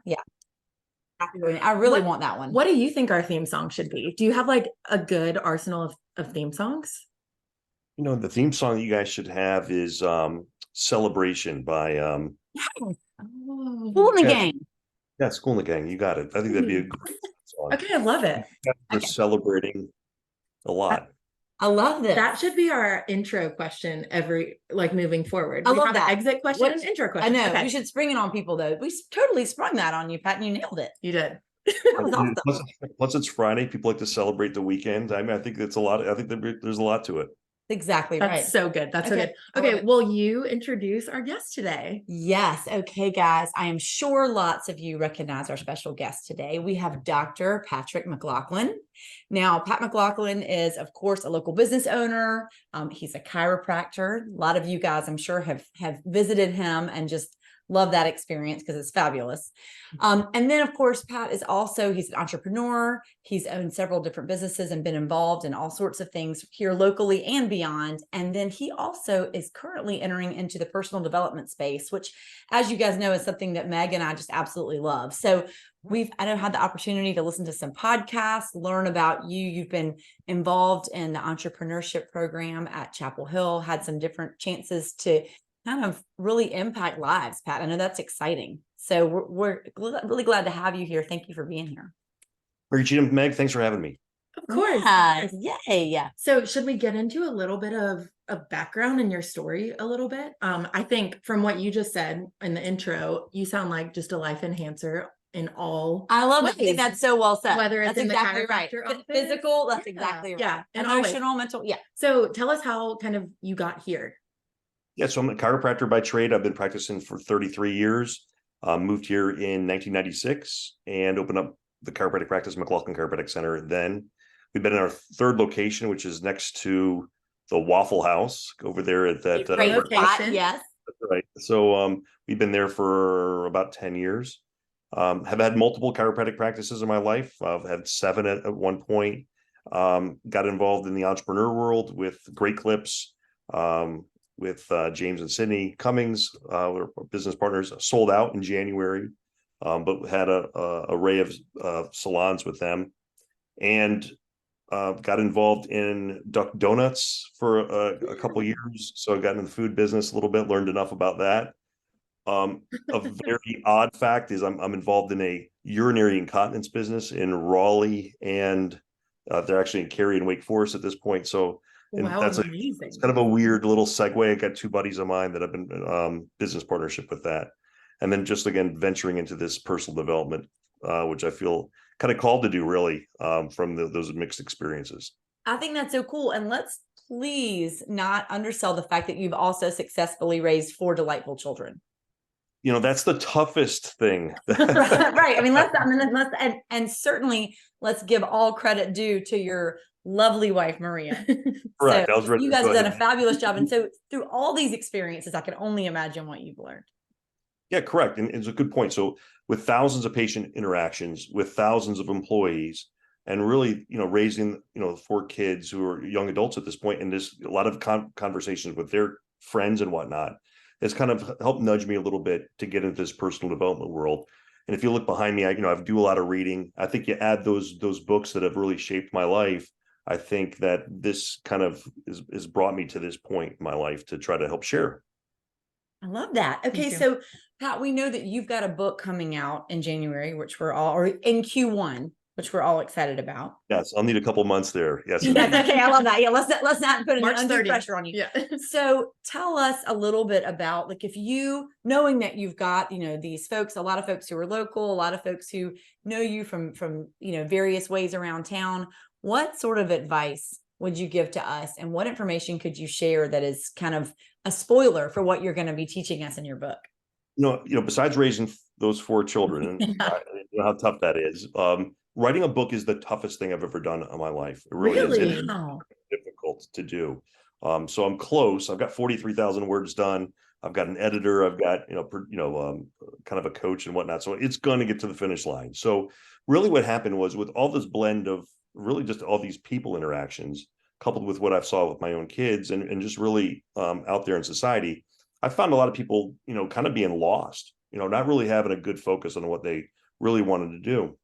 Yeah. I really want that one. What do you think our theme song should be? Do you have like a good arsenal of theme songs? The theme song that you guys should have is Celebration by Oh, Oh, Cool in the yeah, Gang. yeah, School and the Gang. You got it. I think that'd be a great song. okay, I love it. We're Okay. celebrating a lot. I love this. That should be our intro question every like moving forward. I We love have an that. exit question and intro I question. know. Okay. You should spring it on people though. We totally sprung that on you, Pat, and you nailed it. You did. That was awesome. Plus, it's Friday. People like to celebrate the weekend. I mean, I think it's a lot. I think there's a lot to it. Exactly That's right. so good. That's so Okay. good. I love Okay, it. will you introduce our guest today? Yes. Okay, guys. I am sure lots of you recognize our special guest today. We have Dr. Patrick McLaughlin. Now, Pat McLaughlin is, of course, a local business owner. He's a chiropractor. A lot of you guys, I'm sure, have visited him and just love that experience because it's fabulous. And then, of course, Pat is also, he's an entrepreneur. He's owned several different businesses and been involved in all sorts of things here locally and beyond. And then he also is currently entering into the personal development space, which, as you guys know, is something that Meg and I just absolutely love. So I know had the opportunity to listen to some podcasts, learn about you. You've been involved in the entrepreneurship program at Chapel Hill, had some different chances to kind of really impact lives, Pat. I know that's exciting. So we're really glad to have you here. Thank you for being here. Regina, Meg, thanks for having me. Of course. Yeah. Yay. So should we get into a little bit of background in your story a little bit? I think from what you just said in the intro, you sound like just a life enhancer in all I love it. I ways. think that's so well said. Whether it's that's in the exactly right. chiropractor office. Physical, that's exactly right. Yeah. And always. Emotional, mental. Yeah. So tell us how kind of you got here. Yeah, so I'm a chiropractor by trade. I've been practicing for 33 years. Moved here in 1996 and opened up the chiropractic practice, McLaughlin Chiropractic Center. Then we've been in our third location, which is next to the Waffle House over there at that Great location. Yes. Right. So we've been there for about 10 years. Have had multiple chiropractic practices in my life. I've had 7 at one point. Got involved in the entrepreneur world with Great Clips. With James and Sydney Cummings, we're business partners, sold out in January, but had a array of salons with them, and got involved in Duck Donuts for a couple of years. So I got into the food business a little bit, learned enough about that. A very odd fact is I'm involved in a urinary incontinence business in Raleigh, and they're actually in Cary and Wake Forest at this point. So and wow, that's amazing. It's kind of a weird little segue. I got 2 buddies of mine that have been business partnership with that. And then just again, venturing into this personal development, which I feel kind of called to do really from those mixed experiences. I think that's so cool. And let's please not undersell the fact that you've also successfully raised 4 delightful children. That's the toughest thing. Right. I mean, and certainly let's give all credit due to your lovely wife, Maria. Right. So you guys have done a fabulous job. And so through all these experiences, I can only imagine what you've learned. Yeah, correct. And it's a good point. So with thousands of patient interactions, with thousands of employees, and really, raising, 4 kids who are young adults at this point, and there's a lot of conversations with their friends and whatnot, has kind of helped nudge me a little bit to get into this personal development world. And if you look behind me, I do a lot of reading. I think you add those books that have really shaped my life. I think that this kind of is brought me to this point in my life to try to help share. I love that. Okay, so Pat, we know that you've got a book coming out in January, or in Q1, which we're all excited about. Yes, I'll need a couple months there. Yes. That's okay. I love that. Yeah, let's not put any undue 30th. pressure on you. Yeah. So tell us a little bit about, like, if knowing that you've got, these folks, a lot of folks who are local, a lot of folks who know you from various ways around town, what sort of advice would you give to us, and what information could you share that is kind of a spoiler for what you're going to be teaching us in your book? Besides raising those 4 children, and how tough that is, writing a book is the toughest thing I've ever done in my life. It really is. It's difficult to do. So I'm close. I've got 43,000 words done. I've got an editor. I've got, kind of a coach and whatnot. So it's going to get to the finish line. So really what happened was, with all this blend of really just all these people interactions, coupled with what I've saw with my own kids and just really out there in society, I found a lot of people, kind of being lost, not really having a good focus on what they really wanted to do.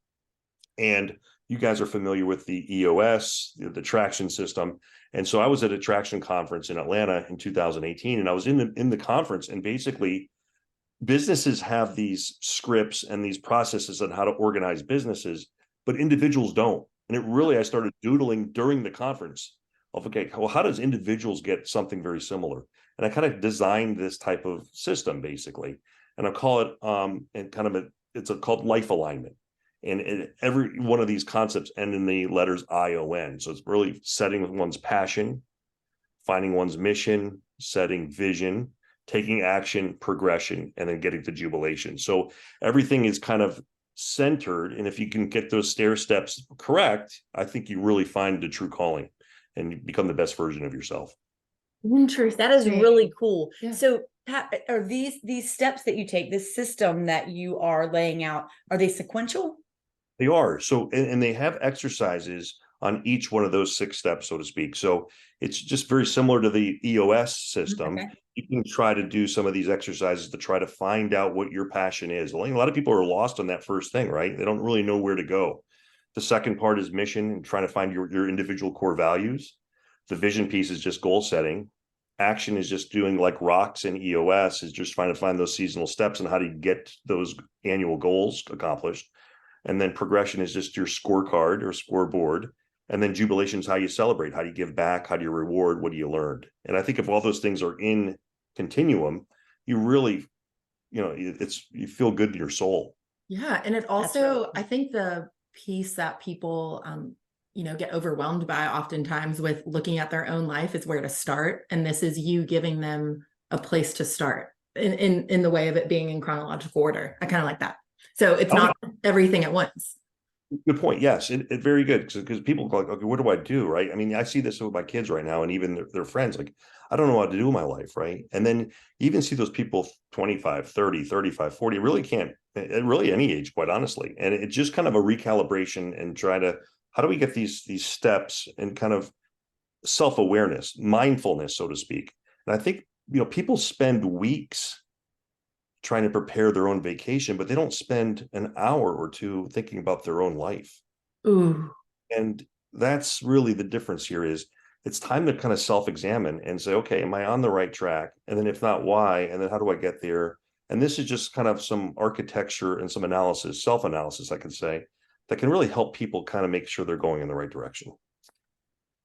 And you guys are familiar with the EOS, the traction system. And so I was at a traction conference in Atlanta in 2018, and I was in the conference, and basically businesses have these scripts and these processes on how to organize businesses, but individuals don't. And I started doodling during the conference of, okay, well, how does individuals get something very similar? And I kind of designed this type of system basically, and I call it it's called life alignment. And every one of these concepts end in the letters ION. So it's really setting one's passion, finding one's mission, setting vision, taking action, progression, and then getting to jubilation. So everything is kind of centered. And if you can get those stair steps correct, I think you really find the true calling and you become the best version of yourself. Interesting. That is really cool. Yeah. So Pat, are these steps that you take, this system that you are laying out, are they sequential? They are. So, and they have exercises on each one of those 6 steps, so to speak. So it's just very similar to the EOS system. Okay. You can try to do some of these exercises to try to find out what your passion is. A lot of people are lost on that first thing, right? They don't really know where to go. The second part is mission and trying to find your individual core values. The vision piece is just goal setting. Action is just doing like rocks and EOS is just trying to find those seasonal steps and how to get those annual goals accomplished. And then progression is just your scorecard or scoreboard. And then jubilation is how you celebrate, how do you give back, how do you reward, what do you learn? And I think if all those things are in continuum, you really, you feel good in your soul. Yeah. And it also, I think the piece that people, get overwhelmed by oftentimes with looking at their own life is where to start. And this is you giving them a place to start in the way of it being in chronological order. I kind of like that. So it's not everything at once. Good point. Yes, it very good because people go like, okay, what do I do? Right. I mean, I see this with my kids right now and even their friends, like, I don't know what to do in my life. Right. And then you even see those people 25, 30, 35, 40, really can't, at really any age, quite honestly. And it's just kind of a recalibration and try to, how do we get these steps and kind of self-awareness, mindfulness, so to speak. And I think, people spend weeks trying to prepare their own vacation, but they don't spend an hour or two thinking about their own life. Ooh. And that's really the difference here is it's time to kind of self-examine and say, okay, am I on the right track? And then if not, why? And then how do I get there? And this is just kind of some architecture and some analysis, self-analysis, I could say, that can really help people kind of make sure they're going in the right direction.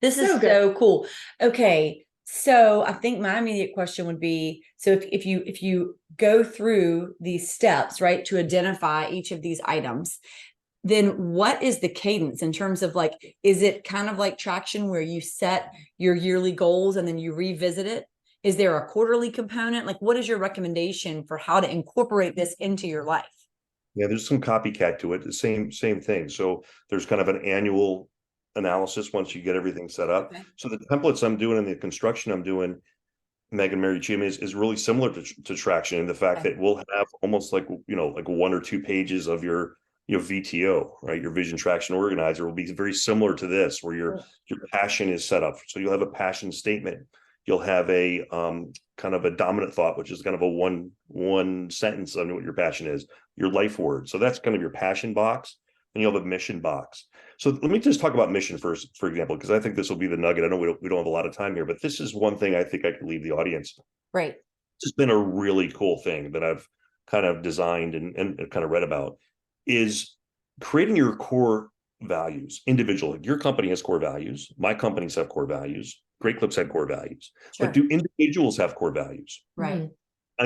This is so cool. Okay. So I think my immediate question would be, so if you go through these steps, right, to identify each of these items, then what is the cadence in terms of like, is it kind of like traction where you set your yearly goals and then you revisit it? Is there a quarterly component? Like, what is your recommendation for how to incorporate this into your life? Yeah, there's some copycat to it. The same thing. So there's kind of an annual analysis once you get everything set up. Okay. So the templates I'm doing and the construction I'm doing, Megan, Mary, Jim, is really similar to traction in the fact that we'll have almost like, like 1 or 2 pages of your, VTO, right? Your vision traction organizer will be very similar to this, where your passion is set up. So you'll have a passion statement. You'll have a kind of a dominant thought, which is kind of a one sentence on what your passion is, your life word. So that's kind of your passion box. And you'll have a mission box. So let me just talk about mission first, for example, because I think this will be the nugget. I know we don't have a lot of time here, but this is one thing I think I could leave the audience. Right. It's been a really cool thing that I've kind of designed and kind of read about is creating your core values individually. Your company has core values. My companies have core values. Great Clips had core values. Sure. But do individuals have core values? Right.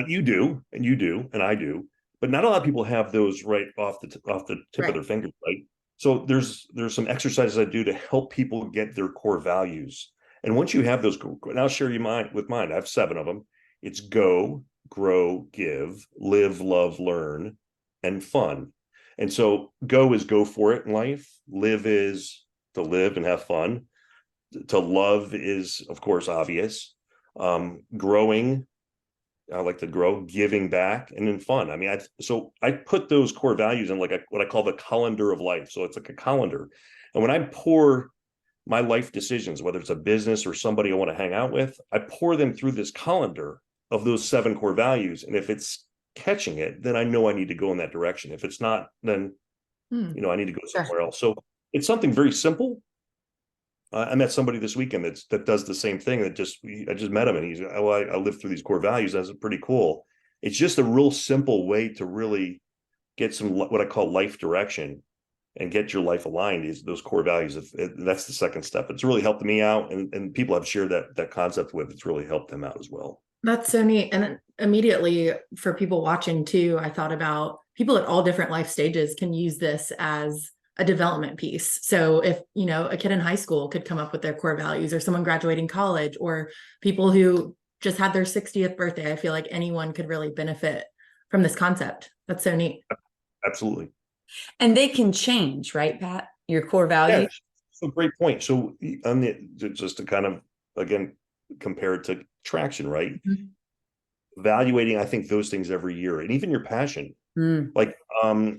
You do, and I do. But not a lot of people have those right off the tip of their fingers, right? So there's some exercises I do to help people get their core values. And once you have those, and I'll share you mine. I have 7 of them. It's go, grow, give, live, love, learn, and fun. And so go is go for it in life. Live is to live and have fun. To love is, of course, obvious. Growing, I like to grow, giving back, and then fun. I mean, I put those core values in like what I call the calendar of life. So it's like a calendar. And when I pour my life decisions, whether it's a business or somebody I want to hang out with, I pour them through this calendar of those 7 core values. And if it's catching it, then I know I need to go in that direction. If it's not, then, Hmm. I need to go Sure. somewhere else. So it's something very simple. I met somebody this weekend that does the same thing. I just met him, and he's, oh, I live through these core values. That's pretty cool. It's just a real simple way to really get some what I call life direction and get your life aligned. Is those core values. That's the second step. It's really helped me out, and people I've shared that concept with. It's really helped them out as well. That's so neat. And then immediately for people watching too, I thought about people at all different life stages can use this as a development piece. So if, a kid in high school could come up with their core values, or someone graduating college, or people who just had their 60th birthday, I feel like anyone could really benefit from this concept. That's so neat. Absolutely. And they can change, right, Pat? Your core values. Yeah, so great point. So just to kind of, again, compare it to traction, right? Mm-hmm. Evaluating, I think, those things every year, and even your passion. Like,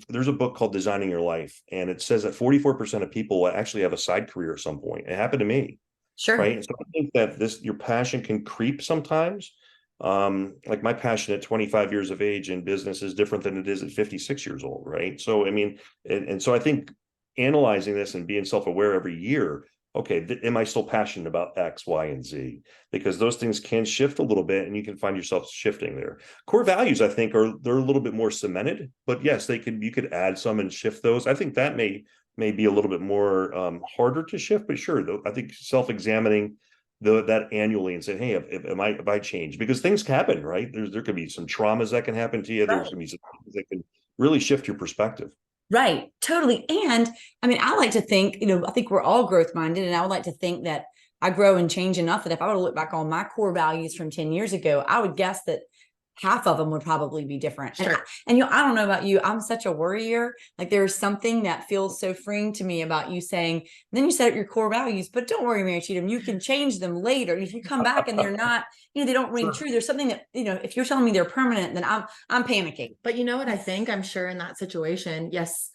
there's a book called Designing Your Life, and it says that 44% of people actually have a side career at some point. It happened to me. Sure. Right. And so I think that your passion can creep sometimes. Like my passion at 25 years of age in business is different than it is at 56 years old. Right. So, I mean, and so I think analyzing this and being self-aware every year, okay, am I still passionate about X, Y, and Z? Because those things can shift a little bit, and you can find yourself shifting there. Core values, I think, they're a little bit more cemented, but yes, you could add some and shift those. I think that may be a little bit more harder to shift, but sure, though, I think self-examining that annually and saying, hey, if I change, because things happen, right? There could be some traumas that can happen to you. There's gonna be some things that can really shift your perspective. Right. Totally. And I mean, I like to think, I think we're all growth minded, and I would like to think that I grow and change enough that if I were to look back on my core values from 10 years ago, I would guess that half of them would probably be different. Sure. And I don't know about you, I'm such a worrier. Like, there's something that feels so freeing to me about you saying, then you set up your core values, but don't worry, Mary Cheatham, you can change them later. If you come back and they're not, they don't ring true. There's something that, if you're telling me they're permanent, then I'm panicking. But you know what I think? I'm sure in that situation, yes,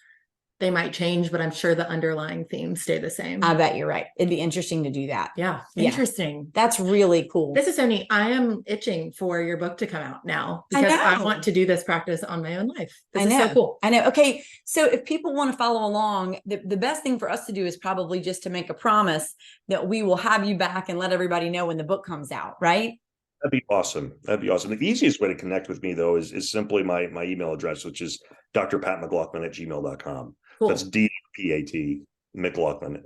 they might change, but I'm sure the underlying themes stay the same. I bet you're right. It'd be interesting to do that. Yeah. Yeah. Interesting. That's really cool. This is so neat. I am itching for your book to come out now, because I want to do this practice on my own life. This is so cool. I know. Okay. So if people want to follow along, the best thing for us to do is probably just to make a promise that we will have you back and let everybody know when the book comes out, right? That'd be awesome. That'd be awesome. The easiest way to connect with me, though, is simply my email address, which is drpatmclaughlin@gmail.com. Cool. That's DPAT McLaughlin.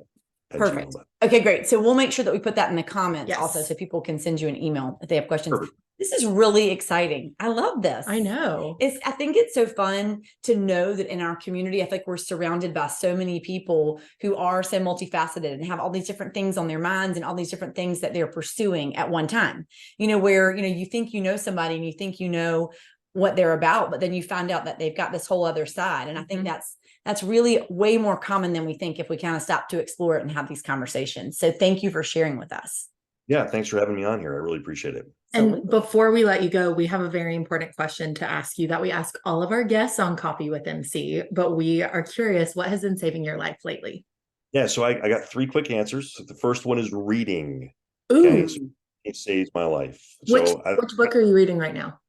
Perfect. Okay, great. So we'll make sure that we put that in the comments also, Yes. so people can send you an email if they have questions. Perfect. This is really exciting. I love this. I know. I think it's so fun to know that in our community, I think we're surrounded by so many people who are so multifaceted and have all these different things on their minds and all these different things that they're pursuing at one time. Where, you think somebody and you think what they're about, but then you find out that they've got this whole other side. And I think that's really way more common than we think if we kind of stop to explore it and have these conversations. So thank you for sharing with us. Yeah, thanks for having me on here. I really appreciate it. And before we let you go, we have a very important question to ask you that we ask all of our guests on Coffee with MC, but we are curious, what has been saving your life lately? Yeah, so I got 3 quick answers. The first one is reading. Ooh. Okay, so it saves my life. Which book are you reading right now?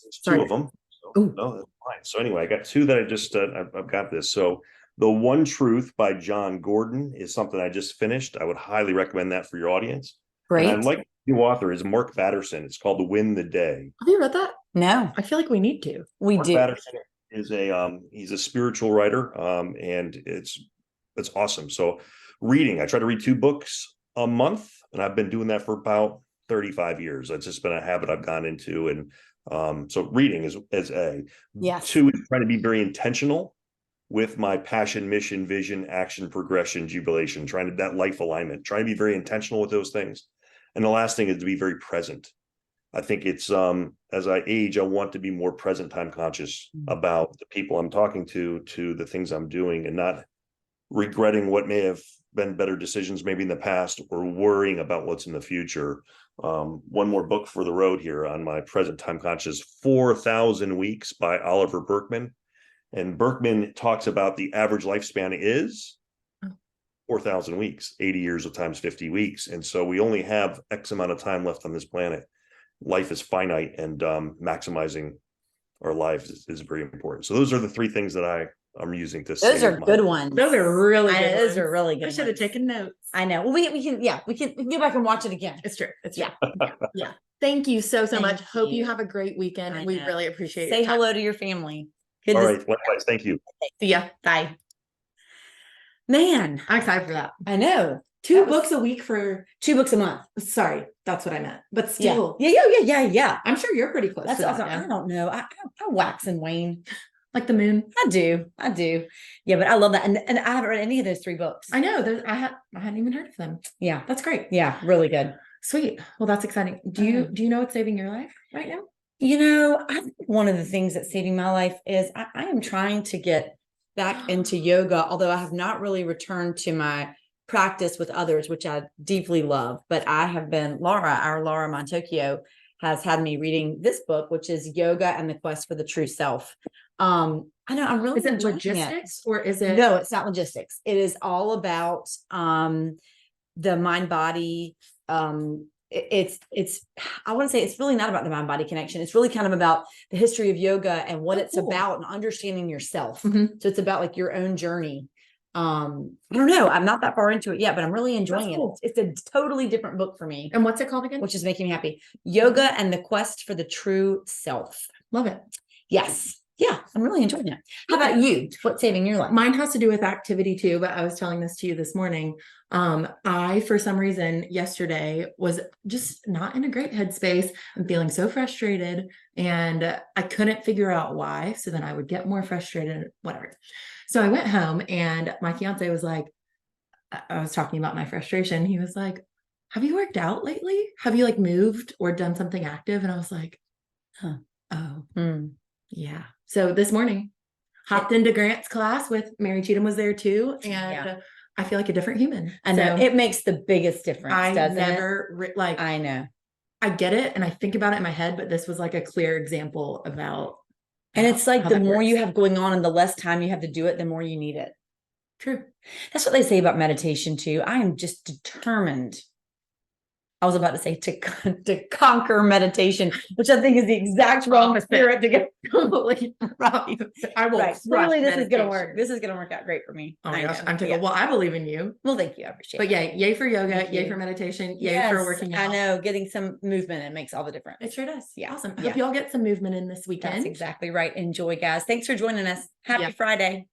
There's 2 of them. So, no, that's fine. So anyway, I got 2 that I just I've got this. So The One Truth by John Gordon is something I just finished. I would highly recommend that for your audience. Great. And I like the new author is Mark Batterson. It's called Win the Day. Have you read that? No. I feel like we need to. Mark Batterson is he's a spiritual writer, and it's awesome. So reading, I try to read 2 books a month, and I've been doing that for about 35 years. That's just been a habit I've gone into. And so reading is A. Yes. 2 is trying to be very intentional with my passion, mission, vision, action, progression, jubilation, trying to that life alignment, trying to be very intentional with those things. And the last thing is to be very present. I think it's as I age, I want to be more present time conscious about the people I'm talking to the things I'm doing, and not regretting what may have been better decisions maybe in the past, or worrying about what's in the future. One more book for the road here on my present time conscious, 4,000 Weeks by Oliver Berkman. And Berkman talks about the average lifespan is 4,000 weeks, 80 years of times 50 weeks. And so we only have X amount of time left on this planet. Life is finite, and maximizing our lives is very important. So those are the three things that I'm using to Those save are my good life. ones. Those are really I good know, those ones. are really good I should have ones. taken notes. I know. Well, we can go back and watch it again. It's true. It's Yeah. true. Yeah. Thank you so Thank much. Hope you you. have a great weekend. I We know. really appreciate Say your time. hello to your family. Good All to right. Likewise. Thank you. See ya. Bye. Man, I'm excited for that. I know. Two That was- books a week for, 2 books a month. sorry, that's what I meant. But Yeah. still, Yeah. I'm sure you're pretty close That's to that. awesome. yeah. I don't know. I wax and wane. Like the moon. I do. Yeah, but I love that. And I haven't read any of those 3 books. I know. I hadn't even heard of them. Yeah. That's great. Yeah. Really good. Sweet. Well, that's exciting. Do you know what's saving your life right now? You know, I think one of the things that's saving my life is I am trying to get back into yoga, although I have not really returned to my practice with others, which I deeply love. But I have been, our Laura Montocchio has had me reading this book, which is Yoga and the Quest for the True Self. I know I'm really Is it enjoying logistics or is it? No, it's not logistics. It is all about the mind body. It's I want to say it's really not about the mind body connection. It's really kind of about the history of yoga and what it's cool. about and understanding yourself. Mhm. So it's about like your own journey. I don't know. I'm not that far into it yet, but I'm really enjoying cool. it. It's a totally different book for me, And what's it called again? which is making me happy. Yoga and the Quest for the True Self. Love it. Yes. Yeah, I'm really enjoying it. How about you? What's saving your life? Mine has to do with activity too, but I was telling this to you this morning. I, for some reason, yesterday was just not in a great headspace. I'm feeling so frustrated and I couldn't figure out why. So then I would get more frustrated, whatever. So I went home and my fiance was like, I was talking about my frustration. He was like, have you worked out lately? Have you like moved or done something active? And I was like, Huh. Oh, Yeah. so this morning, hopped into Grant's class with Mary Cheatham was there too, and Yeah. I feel like a different human. I know So it makes the biggest difference. I doesn't it? never like I know. I get it and I think about it in my head, but this was like a clear example about. And it's like how the that more you works. have going on and the less time you have to do it, the more you need it. True. That's what they say about meditation too. I am just determined. I was about to say to conquer meditation, which I think is the exact wrong Opposite. spirit to go. Right. I will. Right. crush Clearly, this is going to meditation. work. This is going to work out great for me. Oh my I gosh, know. I'm tickled. Yeah. Well, I believe in you. Well, thank you. I appreciate But it. yay for yoga, Thank yay you. for meditation, yay Yes, for working out. I know. Getting some movement, it makes all the difference. It sure does. Yeah. Awesome. I Yeah. hope y'all get some movement in this weekend. That's exactly right. Enjoy, guys. Thanks for joining us. Happy Yeah. Friday.